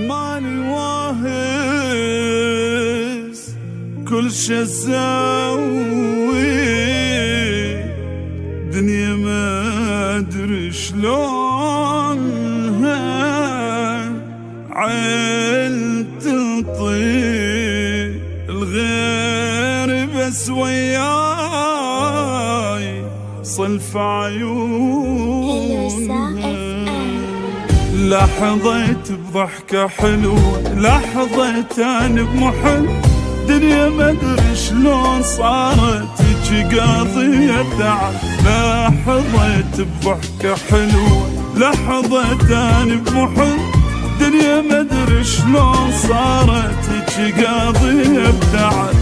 ماني واهس كل شي اسوي، دنيا ما ادري شلونها عين تطير الغير بس وياي صلف عيونها. لحظيت بضحكة حلوة، لحظيت أنا بمحن، دنيا ما ادري شلون صارت هيجي قاضية تعب. لحظيت بضحكة حلوة، لحظيت أنا بمحن، دنيا ما ادري شلون صارت هيجي قاضية بتعب.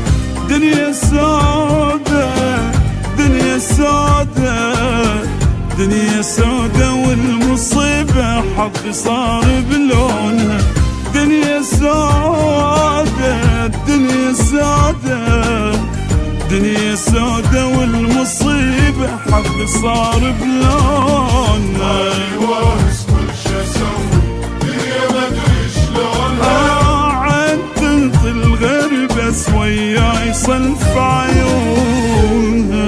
دنيا سودة، دنيا سودة، دنيا سودة والمصيبة حظي صار بلونها. دنيا سودة، دنيا سودة، دنيا سودة والمصيبة حظي صار بلونها. أيوة كل شي اسوي، دنيا ما ادري شلونها عين تنطي الغير بس وياي صلف عيونها.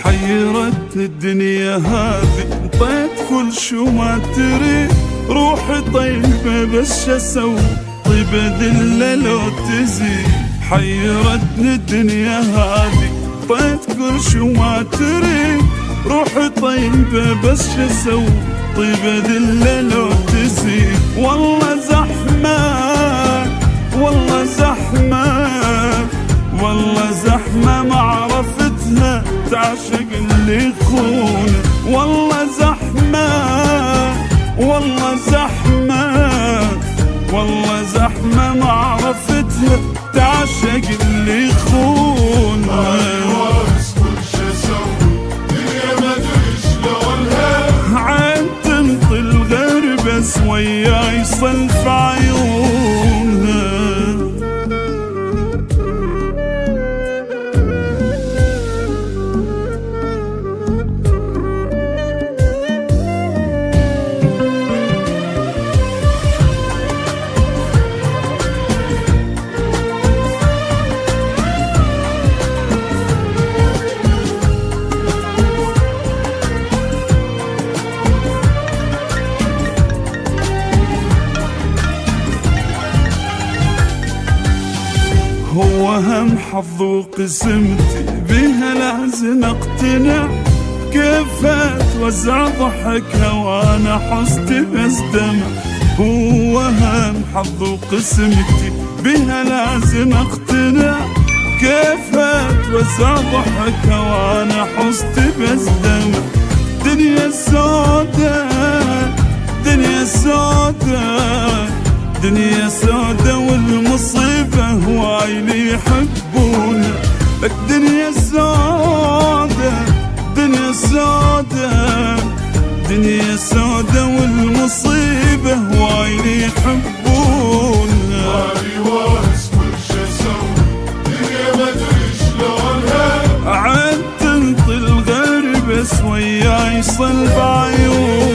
حيرت الدنيا هذه، انطيت كل شو ما تريد، روحي طيبة بس شو اسوي، طيبة ذلة لو تزيد. حيرتني الدنيا هذه، انطيت كل شو ما تريد، روحي طيبة بس شو اسوي، طيبة ذلة لو تزيد. والله زحمة، والله زحمة، والله زحمة ما عرفتها تعشق اللي يخونه. والله زحمة، والله زحمة، والله زحمة ما عرفتها تعشق اللي يخونه. أيوة كل شي اسوي، دنيا ما ادري شلونها عين تنطي الغير بس وياي صلف عيونها. هو هم حظ وقسمتي بيها لازم اقتنع، كيف اتوزع ضحكها وانا حصتي بس دمع. هو هم حظ وقسمتي بيها لازم اقتنع، كيف اتوزع ضحكها وانا حصتي بس دمع. دنيا سودة، دنيا سودة، دنيا سودة والمصيبة هواي اللي يحبونها. لك دنيا سودة، دنيا سودة، دنيا سودة والمصيبة هواي اللي يحبونها. أيوة كل شي اسوي، دنيا ما ادري شلونها عين تنطي الغير بس وياي صلب عيون.